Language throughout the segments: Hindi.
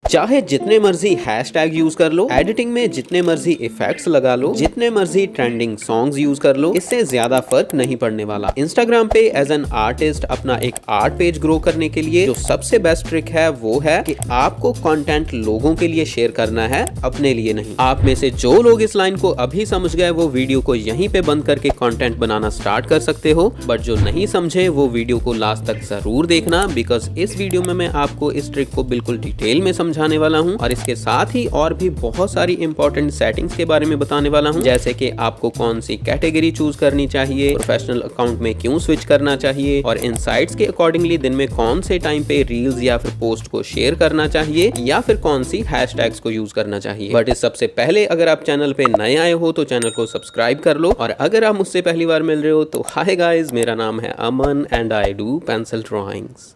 चाहे जितने मर्जी हैशटैग यूज कर लो, एडिटिंग में जितने मर्जी इफेक्ट्स लगा लो, जितने मर्जी ट्रेंडिंग सॉन्ग्स यूज कर लो, इससे ज्यादा फर्क नहीं पड़ने वाला। इंस्टाग्राम पे एज एन आर्टिस्ट अपना एक आर्ट पेज ग्रो करने के लिए जो सबसे बेस्ट ट्रिक है वो है कि आपको कंटेंट लोगों के लिए शेयर करना है, अपने लिए नहीं। आप में से जो लोग इस लाइन को अभी समझ गए वो वीडियो को यहीं पे बंद करके कंटेंट बनाना स्टार्ट कर सकते हो, बट जो नहीं समझे वो वीडियो को लास्ट तक जरूर देखना, बिकॉज इस वीडियो में मैं आपको इस ट्रिक को बिल्कुल डिटेल में समझाने वाला हूँ और इसके साथ ही और भी बहुत सारी इंपॉर्टेंट सेटिंग्स के बारे में बताने वाला हूँ, जैसे कि आपको कौन सी कैटेगरी चूज करनी चाहिए, प्रोफेशनल अकाउंट में क्यों स्विच करना चाहिए और इनसाइट्स के अकॉर्डिंगली दिन में कौन से टाइम पे रील्स या फिर पोस्ट को शेयर करना चाहिए या फिर कौन सी हैशटैग्स को यूज करना चाहिए। बट इस सबसे पहले अगर आप चैनल पे नए आए हो तो चैनल को सब्सक्राइब कर लो, और अगर आप मुझसे पहली बार मिल रहे हो तो हाय गाइस, मेरा नाम है Aman and I do pencil drawings.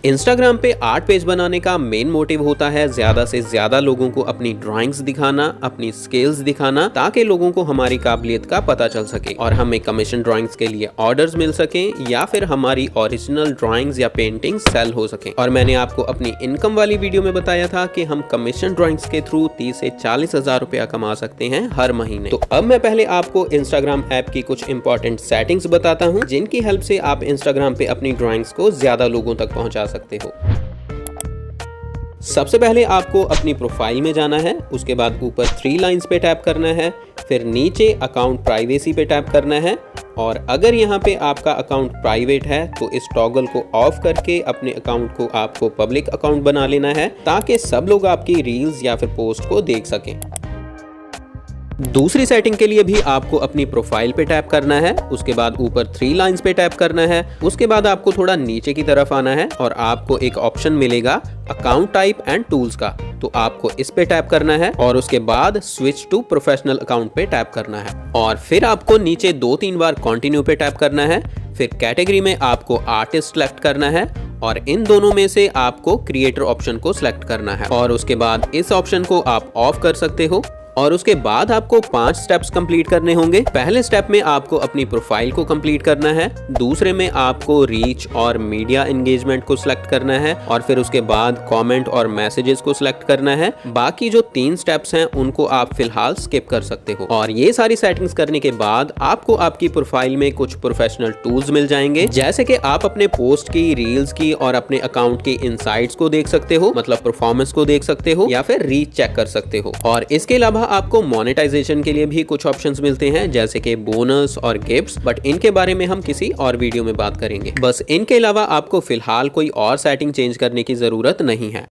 Instagram पे आर्ट पेज बनाने का मेन मोटिव होता है ज्यादा से ज्यादा लोगों को अपनी ड्राइंग्स दिखाना, अपनी स्किल्स दिखाना, ताकि लोगों को हमारी काबिलियत का पता चल सके और हमें कमीशन ड्राइंग्स के लिए ऑर्डर्स मिल सके या फिर हमारी ओरिजिनल ड्राइंग्स या पेंटिंग्स सेल हो सके। और मैंने आपको अपनी इनकम वाली वीडियो में बताया था कि हम कमीशन ड्राइंग्स के थ्रू 30 से 40 हजार रुपया कमा सकते हैं हर महीने। तो अब मैं पहले आपको इंस्टाग्राम ऐप की कुछ इंपॉर्टेंट सेटिंग्स बताता हूँ जिनकी हेल्प से आप इंस्टाग्राम पे अपनी ड्राइंग्स को ज्यादा लोगों तक पहुंचा सकते हो। सबसे पहले आपको अपनी प्रोफाइल में जाना है, उसके बाद ऊपर 3 लाइंस पे टैप करना है, फिर नीचे अकाउंट प्राइवेसी पे टैप करना है, और अगर यहाँ पे आपका अकाउंट प्राइवेट है तो इस टॉगल को ऑफ करके अपने अकाउंट को आपको पब्लिक अकाउंट बना लेना है ताकि सब लोग आपकी रील्स या फिर पोस्ट को देख सकें। दूसरी सेटिंग के लिए भी आपको अपनी प्रोफाइल पे टैप करना है, उसके बाद ऊपर 3 लाइंस पे टैप करना है, उसके बाद आपको थोड़ा नीचे की तरफ आना है और आपको एक ऑप्शन मिलेगा अकाउंट टाइप एंड टूल्स का, तो आपको इस पे टैप करना है और उसके बाद स्विच टू प्रोफेशनल अकाउंट पे टैप करना है और फिर आपको नीचे 2-3 बार कंटिन्यू पे टैप करना है। फिर कैटेगरी में आपको आर्टिस्ट सेलेक्ट करना है और इन दोनों में से आपको क्रिएटर ऑप्शन को सिलेक्ट करना है और उसके बाद इस ऑप्शन को आप ऑफ कर सकते हो। और उसके बाद आपको 5 स्टेप्स कंप्लीट करने होंगे। पहले स्टेप में आपको अपनी प्रोफाइल को कंप्लीट करना है, दूसरे में आपको रीच और मीडिया एंगेजमेंट को सिलेक्ट करना है और फिर उसके बाद कमेंट और मैसेजेस को सिलेक्ट करना है। बाकी जो 3 स्टेप्स हैं उनको आप फिलहाल स्किप कर सकते हो। और ये सारी सेटिंग्स करने के बाद आपको आपकी प्रोफाइल में कुछ प्रोफेशनल टूल्स मिल जाएंगे, जैसे कि आप अपने पोस्ट की, रील्स की और अपने अकाउंट की इनसाइट्स को देख सकते हो, मतलब परफॉर्मेंस को देख सकते हो या फिर रीच चेक कर सकते हो। और इसके अलावा आपको मोनेटाइजेशन के लिए भी कुछ ऑप्शंस मिलते हैं, जैसे कि बोनस और गिफ्ट्स, बट इनके बारे में हम किसी और वीडियो में बात करेंगे। बस इनके अलावा आपको फिलहाल कोई और सेटिंग चेंज करने की जरूरत नहीं है।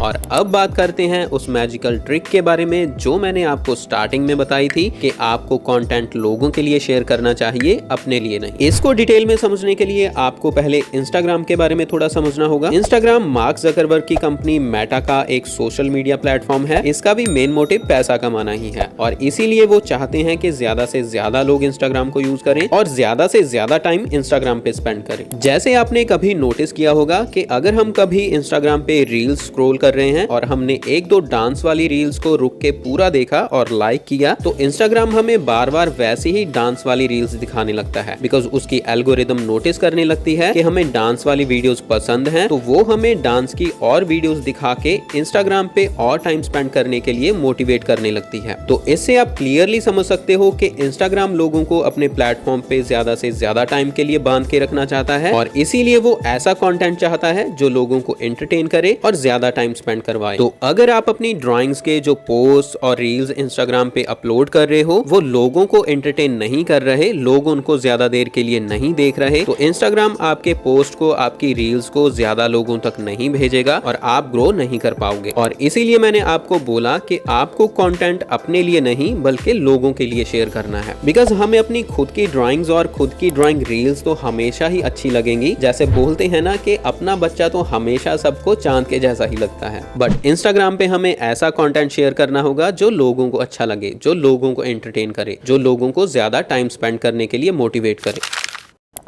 और अब बात करते हैं उस मैजिकल ट्रिक के बारे में जो मैंने आपको स्टार्टिंग में बताई थी कि आपको कंटेंट लोगों के लिए शेयर करना चाहिए, अपने लिए नहीं। इसको डिटेल में समझने के लिए आपको पहले इंस्टाग्राम के बारे में थोड़ा समझना होगा। इंस्टाग्राम मार्क जकरबर्ग की कंपनी मेटा का एक सोशल मीडिया प्लेटफॉर्म है। इसका भी मेन मोटिव पैसा कमाना ही है और इसीलिए वो चाहते हैं कि ज्यादा से ज्यादा लोग इंस्टाग्राम को यूज करें और ज्यादा से ज्यादा टाइम इंस्टाग्राम पे स्पेंड करें। जैसे आपने कभी नोटिस किया होगा कि अगर हम कभी इंस्टाग्राम पे रील्स स्क्रॉल कर रहे हैं और हमने 1-2 डांस वाली रील्स को रुक के पूरा देखा और लाइक किया, तो इंस्टाग्राम हमें बार बार वैसे ही डांस वाली रील्स दिखाने लगता है, बिकॉज उसकी एल्गोरिदम नोटिस करने लगती है कि हमें डांस वाली वीडियोस पसंद हैं, तो वो हमें डांस की और वीडियोस दिखा के इंस्टाग्राम पे और टाइम स्पेंड करने के लिए मोटिवेट करने लगती है। तो इससे आप क्लियरली समझ सकते हो कि इंस्टाग्राम लोगों को अपने प्लेटफॉर्म पे ज्यादा से ज्यादा टाइम के लिए बांध के रखना चाहता है और इसीलिए वो ऐसा कंटेंट चाहता है जो लोगों को एंटरटेन करे और ज्यादा टाइम स्पेंड करवाए। तो अगर आप अपनी ड्राइंग्स के जो पोस्ट और रील्स इंस्टाग्राम पे अपलोड कर रहे हो वो लोगों को एंटरटेन नहीं कर रहे, लोग उनको ज्यादा देर के लिए नहीं देख रहे, तो इंस्टाग्राम आपके पोस्ट को, आपकी रील्स को ज्यादा लोगों तक नहीं भेजेगा और आप ग्रो नहीं कर पाओगे। और इसीलिए मैंने आपको बोला कि आपको कंटेंट अपने लिए नहीं बल्कि लोगों के लिए शेयर करना है, बिकॉज हमें अपनी खुद की ड्राइंग्स और खुद की ड्राइंग रील्स तो हमेशा ही अच्छी लगेंगी। जैसे बोलते हैं ना कि अपना बच्चा तो हमेशा सबको चांद के जैसा ही लगता है, बट इंस्टाग्राम पे हमें ऐसा कंटेंट शेयर करना होगा जो लोगों को अच्छा लगे, जो लोगों को एंटरटेन करे, जो लोगों को ज्यादा टाइम स्पेंड करने के लिए मोटिवेट करे।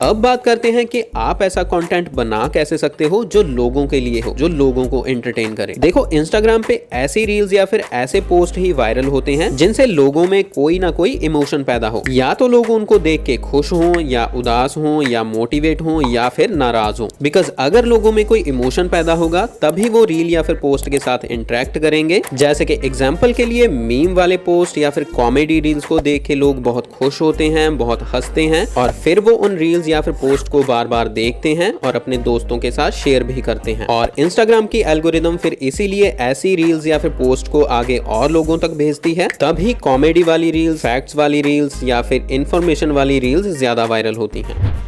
अब बात करते हैं कि आप ऐसा कंटेंट बना कैसे सकते हो जो लोगों के लिए हो, जो लोगों को एंटरटेन करे। देखो, इंस्टाग्राम पे ऐसी रील्स या फिर ऐसे पोस्ट ही वायरल होते हैं जिनसे लोगों में कोई ना कोई इमोशन पैदा हो। या तो लोग उनको देख के खुश हों, या उदास हों, या मोटिवेट हों, या फिर नाराज हों। बिकॉज अगर लोगों में कोई इमोशन पैदा होगा तभी वो रील या फिर पोस्ट के साथ इंटरेक्ट करेंगे। जैसे कि एग्जाम्पल के लिए मीम वाले पोस्ट या फिर कॉमेडी रील्स को देख के लोग बहुत खुश होते हैं, बहुत हंसते हैं, और फिर वो उन रील्स या फिर पोस्ट को बार बार देखते हैं और अपने दोस्तों के साथ शेयर भी करते हैं। और इंस्टाग्राम की एल्गोरिदम फिर इसीलिए ऐसी रील्स या फिर पोस्ट को आगे और लोगों तक भेजती है। तभी कॉमेडी वाली रील्स, फैक्ट्स वाली रील्स या फिर इंफॉर्मेशन वाली रील्स ज्यादा वायरल होती हैं।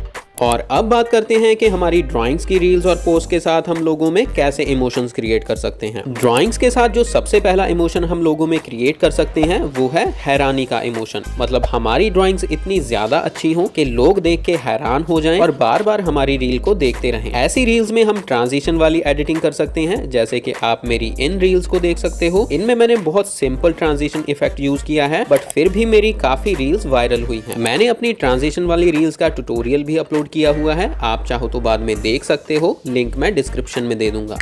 और अब बात करते हैं कि हमारी ड्राइंग्स की रील्स और पोस्ट के साथ हम लोगों में कैसे इमोशंस क्रिएट कर सकते हैं। ड्राइंग्स के साथ जो सबसे पहला इमोशन हम लोगों में क्रिएट कर सकते हैं वो है हैरानी का इमोशन। मतलब हमारी ड्राइंग्स इतनी ज्यादा अच्छी हो कि लोग देख के हैरान हो जाएं और बार बार हमारी रील को देखते रहें। ऐसी रील्स में हम ट्रांजिशन वाली एडिटिंग कर सकते हैं, जैसे कि आप मेरी इन रील्स को देख सकते हो। इनमें मैंने बहुत सिंपल ट्रांजिशन इफेक्ट यूज किया है, बट फिर भी मेरी काफी रील्स वायरल हुई है। मैंने अपनी ट्रांजिशन वाली रील्स का ट्यूटोरियल भी अपलोड किया हुआ है, आप चाहो तो बाद में देख सकते हो, लिंक मैं डिस्क्रिप्शन में दे दूंगा।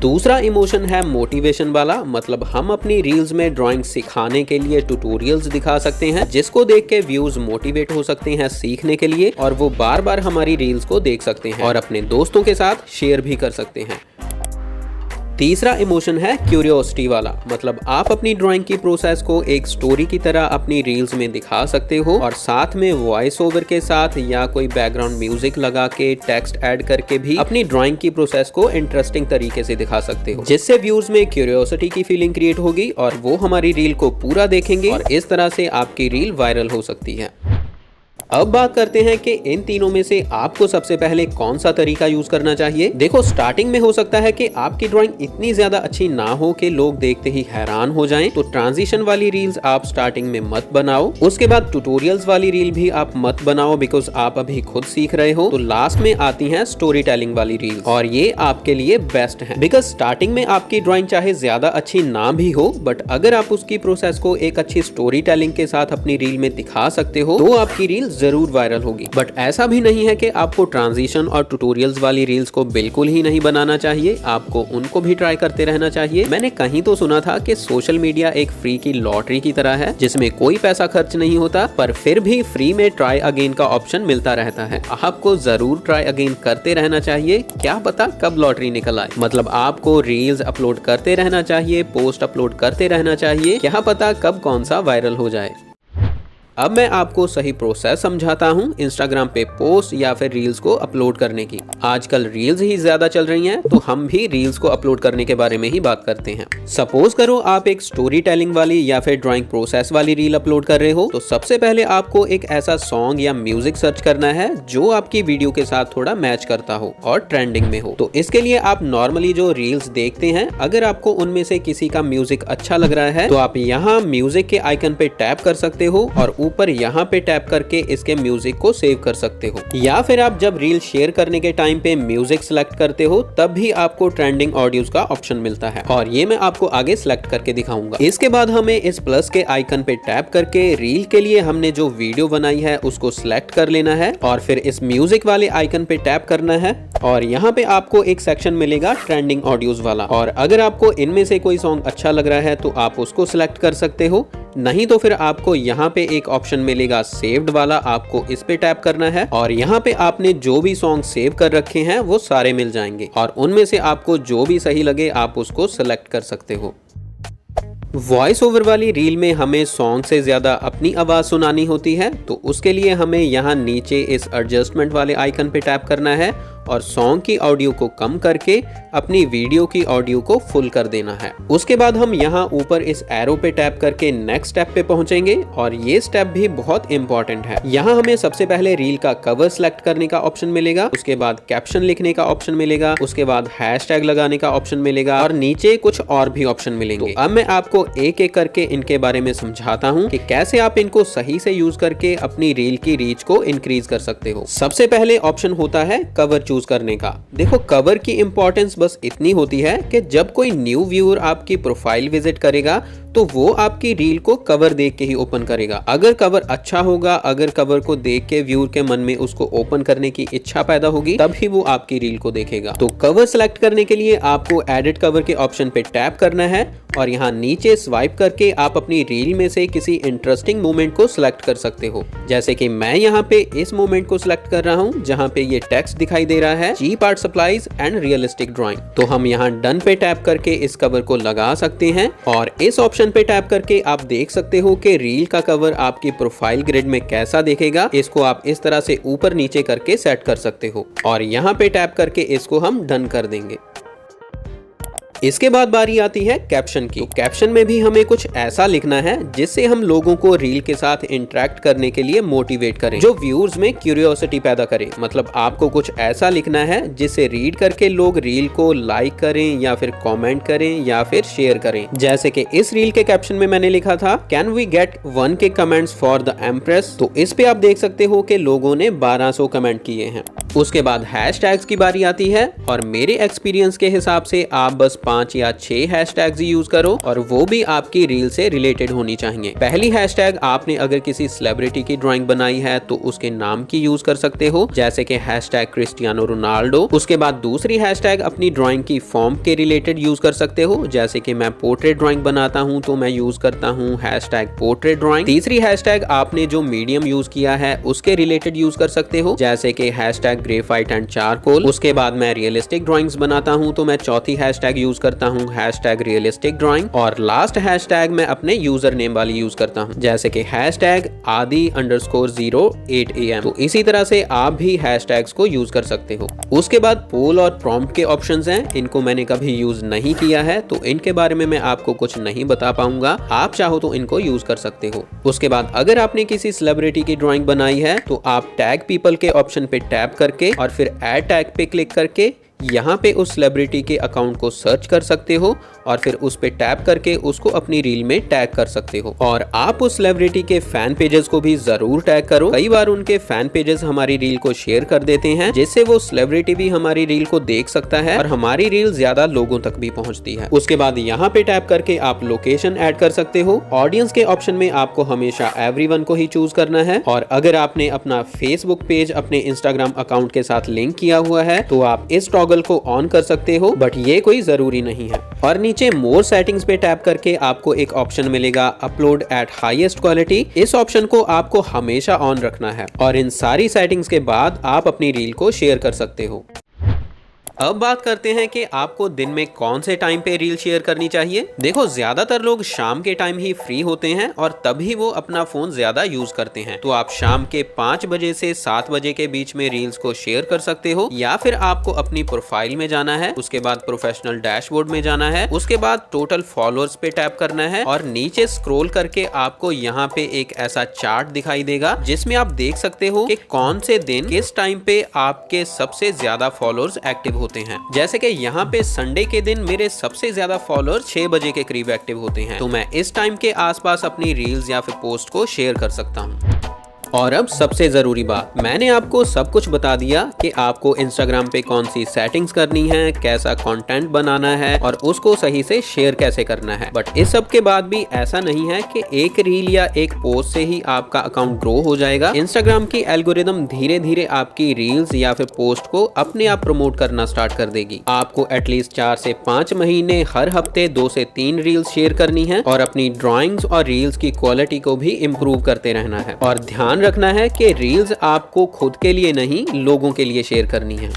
दूसरा इमोशन है मोटिवेशन वाला। मतलब हम अपनी रील्स में ड्राइंग सिखाने के लिए ट्यूटोरियल्स दिखा सकते हैं, जिसको देख के व्यूज मोटिवेट हो सकते हैं सीखने के लिए, और वो बार बार हमारी रील्स को देख सकते हैं और अपने दोस्तों के साथ शेयर भी कर सकते हैं। तीसरा इमोशन है क्यूरियोसिटी वाला। मतलब आप अपनी ड्राइंग की प्रोसेस को एक स्टोरी की तरह अपनी रील्स में दिखा सकते हो, और साथ में वॉइस ओवर के साथ या कोई बैकग्राउंड म्यूजिक लगा के, टेक्स्ट ऐड करके भी अपनी ड्राइंग की प्रोसेस को इंटरेस्टिंग तरीके से दिखा सकते हो, जिससे व्यूज में क्यूरियोसिटी की फीलिंग क्रिएट होगी और वो हमारी रील को पूरा देखेंगे और इस तरह से आपकी रील वायरल हो सकती है। अब बात करते हैं कि इन तीनों में से आपको सबसे पहले कौन सा तरीका यूज करना चाहिए। देखो, स्टार्टिंग में हो सकता है कि आपकी ड्राइंग इतनी ज्यादा अच्छी ना हो कि लोग देखते ही हैरान हो जाएं, तो ट्रांजिशन वाली रील्स आप स्टार्टिंग में मत बनाओ। उसके बाद ट्यूटोरियल्स वाली रील भी आप मत बनाओ, बिकॉज आप अभी खुद सीख रहे हो। तो लास्ट में आती हैं स्टोरी टेलिंग वाली रील्स, और ये आपके लिए बेस्ट है। बिकॉज स्टार्टिंग में आपकी ड्राइंग चाहे ज्यादा अच्छी ना भी हो, बट अगर आप उसकी प्रोसेस को एक अच्छी स्टोरी टेलिंग के साथ अपनी रील में दिखा सकते हो तो आपकी रील जरूर वायरल होगी। बट ऐसा भी नहीं है कि आपको ट्रांजिशन और ट्यूटोरियल्स वाली रील्स को बिल्कुल ही नहीं बनाना चाहिए, आपको उनको भी ट्राई करते रहना चाहिए। मैंने कहीं तो सुना था कि सोशल मीडिया एक फ्री की लॉटरी की तरह है, जिसमें कोई पैसा खर्च नहीं होता, पर फिर भी फ्री में ट्राई अगेन का ऑप्शन मिलता रहता है। आपको जरूर ट्राई अगेन करते रहना चाहिए, क्या पता कब लॉटरी निकल आए। मतलब आपको रील्स अपलोड करते रहना चाहिए, पोस्ट अपलोड करते रहना चाहिए, क्या पता कब कौन सा वायरल हो जाए। अब मैं आपको सही प्रोसेस समझाता हूँ इंस्टाग्राम पे पोस्ट या फिर रील्स को अपलोड करने की। आजकल रील्स ही ज्यादा चल रही हैं, तो हम भी रील्स को अपलोड करने के बारे में ही बात करते हैं। सपोज करो आप एक स्टोरी टेलिंग वाली या फिर ड्राइंग प्रोसेस वाली रील अपलोड कर रहे हो, तो सबसे पहले आपको एक ऐसा सॉन्ग या म्यूजिक सर्च करना है जो आपकी वीडियो के साथ थोड़ा मैच करता हो और ट्रेंडिंग में हो। तो इसके लिए आप नॉर्मली जो रील्स देखते हैं, अगर आपको उनमें से किसी का म्यूजिक अच्छा लग रहा है तो आप यहाँ म्यूजिक के आइकन पे टैप कर सकते हो और ऊपर यहाँ पे टैप करके इसके म्यूजिक को सेव कर सकते हो। या फिर आप जब रील शेयर करने के टाइम पे म्यूजिक सिलेक्ट करते हो तब भी आपको ट्रेंडिंग ऑडियोज का ऑप्शन मिलता है, और ये मैं आपको आगे सिलेक्ट करके दिखाऊंगा। इसके बाद हमें इस प्लस के आइकन पे टैप करके रील के लिए हमने जो वीडियो बनाई है उसको सिलेक्ट कर लेना है, और फिर इस म्यूजिक वाले आइकन पे टैप करना है, और यहाँ पे आपको एक सेक्शन मिलेगा ट्रेंडिंग ऑडियोज वाला। और अगर आपको इनमें से कोई सॉन्ग अच्छा लग रहा है तो आप उसको सिलेक्ट कर सकते हो, नहीं तो फिर आपको यहाँ पे एक ऑप्शन मिलेगा सेव्ड वाला, आपको इस पे टैप करना है, और यहाँ पे आपने जो भी सॉन्ग सेव कर रखे हैं वो सारे मिल जाएंगे, और उनमें से आपको जो भी सही लगे आप उसको सेलेक्ट कर सकते हो। वॉइस ओवर वाली रील में हमें सॉन्ग से ज्यादा अपनी आवाज सुनानी होती है, तो उसके लिए हमें यहाँ नीचे इस एडजस्टमेंट वाले आइकन पे टैप करना है और सॉन्ग की ऑडियो को कम करके अपनी वीडियो की ऑडियो को फुल कर देना है। उसके बाद हम यहाँ ऊपर इस एरो पे टैप करके नेक्स्ट स्टेप पे पहुंचेंगे, और ये स्टेप भी बहुत इंपॉर्टेंट है। यहाँ हमें सबसे पहले रील का कवर सिलेक्ट करने का ऑप्शन मिलेगा, उसके बाद कैप्शन लिखने का ऑप्शन मिलेगा, उसके बाद हैशटैग लगाने का ऑप्शन मिलेगा, और नीचे कुछ और भी ऑप्शन मिलेंगे। तो अब मैं आपको एक एक करके इनके बारे में समझाता हूँ कि कैसे आप इनको सही से यूज करके अपनी रील की रीच को इंक्रीज कर सकते हो। सबसे पहले ऑप्शन होता है कवर चूज करने का। देखो, कवर की इंपॉर्टेंस बस इतनी होती है कि जब कोई न्यू व्यूअर आपकी प्रोफाइल विजिट करेगा तो वो आपकी रील को कवर देख के ही ओपन करेगा। अगर कवर अच्छा होगा, अगर कवर को देख के व्यूअर के मन में उसको ओपन करने की इच्छा पैदा होगी, तभी वो आपकी रील को देखेगा। तो कवर सेलेक्ट करने के लिए आपको एडिट कवर के ऑप्शन पे टैप करना है और यहाँ नीचे स्वाइप करके आप अपनी रील में से किसी इंटरेस्टिंग मोमेंट को सिलेक्ट कर सकते हो। जैसे कि मैं यहाँ पे इस मोमेंट को सिलेक्ट कर रहा हूँ जहाँ पे ये टेक्स्ट दिखाई दे रहा है, cheap art supplies and realistic drawing. तो हम यहाँ डन पे टैप करके इस कवर को लगा सकते हैं और इस ऑप्शन पे टैप करके आप देख सकते हो कि रील का कवर आपकी प्रोफाइल ग्रिड में कैसा दिखेगा। इसको आप इस तरह से ऊपर नीचे करके सेट कर सकते हो और यहाँ पे टैप करके इसको हम डन कर देंगे। इसके बाद बारी आती है कैप्शन की। तो कैप्शन में भी हमें कुछ ऐसा लिखना है जिससे हम लोगों को रील के साथ इंटरेक्ट करने के लिए मोटिवेट करें, जो व्यूअर्स में क्यूरियोसिटी पैदा करे। मतलब आपको कुछ ऐसा लिखना है जिससे रीड करके लोग रील को लाइक करें या फिर कमेंट करें या फिर शेयर करें। जैसे कि इस रील के कैप्शन में मैंने लिखा था, can we get 1K comments for the empress. तो इस पे आप देख सकते हो कि लोगों ने 1200 कमेंट किए हैं। उसके बाद हैशटैग्स की बारी आती है और मेरे एक्सपीरियंस के हिसाब से आप बस 5 या 6 हैशटैग्स यूज करो और वो भी आपकी रील से रिलेटेड होनी चाहिए। पहली हैशटैग आपने अगर किसी सेलिब्रिटी की ड्राइंग बनाई है तो उसके नाम की यूज कर सकते हो, जैसे कि हैशटैग क्रिस्टियानो रोनाल्डो। उसके बाद दूसरी हैशटैग अपनी ड्राइंग की फॉर्म के रिलेटेड यूज कर सकते हो, जैसे कि मैं पोर्ट्रेट ड्राइंग बनाता हूं तो मैं यूज करता हूं हैशटैग पोर्ट्रेट ड्राइंग। तीसरी हैशटैग आपने जो मीडियम यूज किया है उसके रिलेटेड यूज कर सकते हो, जैसे कि हैशटैग ग्रेफाइट एंड चारकोल। उसके बाद मैं रियलिस्टिक ड्राइंग्स बनाता हूं तो मैं चौथी हैशटैग यूज करता हूं हैशटैग रियलिस्टिक ड्राइंग। और लास्ट हैशटैग मैं अपने यूजर नेम वाली यूज करता हूं, जैसे कि हैशटैग आदि_08am। तो इसी तरह से आप भी हैशटैग्स को यूज कर सकते हो। उसके बाद पोल और प्रॉम्प्ट के ऑप्शंस हैं, इनको मैंने कभी यूज नहीं किया है तो इनके बारे में मैं आपको कुछ नहीं बता पाऊंगा, आप चाहो तो इनको यूज कर सकते हो। उसके बाद अगर आपने किसी सेलिब्रिटी की ड्राइंग बनाई है तो आप टैग पीपल के ऑप्शन पे टैप करके और फिर ऐड टैग पे क्लिक करके यहाँ पे उस सेलिब्रिटी के अकाउंट को सर्च कर सकते हो और फिर उस पे टैप करके उसको अपनी रील में टैग कर सकते हो। और आप उस सेलिब्रिटी के फैन पेजेस को भी जरूर टैग करो। कई बार उनके फैन पेजेस हमारी रील को शेयर कर देते हैं, जिससे वो सेलिब्रिटी भी हमारी रील को देख सकता है और हमारी रील ज्यादा लोगों तक भी पहुंचती है। उसके बाद यहाँ पे टैप करके आप लोकेशन ऐड कर सकते हो। ऑडियंस के ऑप्शन में आपको हमेशा एवरीवन को ही चूज करना है और अगर आपने अपना फेसबुक पेज अपने इंस्टाग्राम अकाउंट के साथ लिंक किया हुआ है तो आप इस टॉगल को ऑन कर सकते हो, बट ये कोई जरूरी नहीं है। और नीचे मोर सेटिंग्स पे टैप करके आपको एक ऑप्शन मिलेगा अपलोड एट हाईएस्ट क्वालिटी। इस ऑप्शन को आपको हमेशा ऑन रखना है और इन सारी सेटिंग्स के बाद आप अपनी रील को शेयर कर सकते हो। अब बात करते हैं कि आपको दिन में कौन से टाइम पे रील शेयर करनी चाहिए। देखो, ज्यादातर लोग शाम के टाइम ही फ्री होते हैं और तभी वो अपना फोन ज्यादा यूज करते हैं। तो आप शाम के 5 बजे से 7 बजे के बीच में रील्स को शेयर कर सकते हो, या फिर आपको अपनी प्रोफाइल में जाना है, उसके बाद प्रोफेशनल डैशबोर्ड में जाना है, उसके बाद टोटल फॉलोअर्स पे टैप करना है और नीचे स्क्रॉल करके आपको यहाँ पे एक ऐसा चार्ट दिखाई देगा जिसमें आप देख सकते हो कि कौन से दिन किस टाइम पे आपके सबसे ज्यादा फॉलोअर्स एक्टिव होते हैं। जैसे कि यहाँ पे संडे के दिन मेरे सबसे ज्यादा फॉलोअर्स 6 बजे के करीब एक्टिव होते हैं, तो मैं इस टाइम के आसपास अपनी रील्स या फिर पोस्ट को शेयर कर सकता हूँ। और अब सबसे जरूरी बात, मैंने आपको सब कुछ बता दिया कि आपको इंस्टाग्राम पे कौन सी सेटिंग्स करनी है, कैसा कंटेंट बनाना है और उसको सही से शेयर कैसे करना है। बट इस सब के बाद भी ऐसा नहीं है कि एक रील या एक पोस्ट से ही आपका अकाउंट ग्रो हो जाएगा। इंस्टाग्राम की एल्गोरिदम धीरे धीरे आपकी रील्स या फिर पोस्ट को अपने आप प्रमोट करना स्टार्ट कर देगी। आपको एटलीस्ट 4 से 5 महीने हर हफ्ते 2 से 3 रील्स शेयर करनी है और अपनी ड्रॉइंग्स और रील्स की क्वालिटी को भी इम्प्रूव करते रहना है। और ध्यान रखना है कि रील्स आपको खुद के लिए नहीं, लोगों के लिए शेयर करनी है।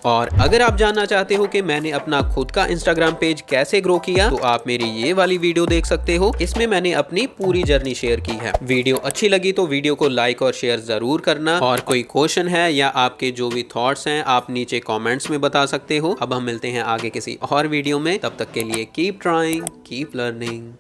और अगर आप जानना चाहते हो कि मैंने अपना खुद का इंस्टाग्राम पेज कैसे ग्रो किया, तो आप मेरी ये वाली वीडियो देख सकते हो। इसमें मैंने अपनी पूरी जर्नी शेयर की है। वीडियो अच्छी लगी तो वीडियो को लाइक और शेयर जरूर करना। और कोई क्वेश्चन है या आपके जो भी थॉट्स हैं आप नीचे कमेंट्स में बता सकते हो। अब हम मिलते हैं आगे किसी और वीडियो में, तब तक के लिए कीप ट्राइंग, कीप लर्निंग।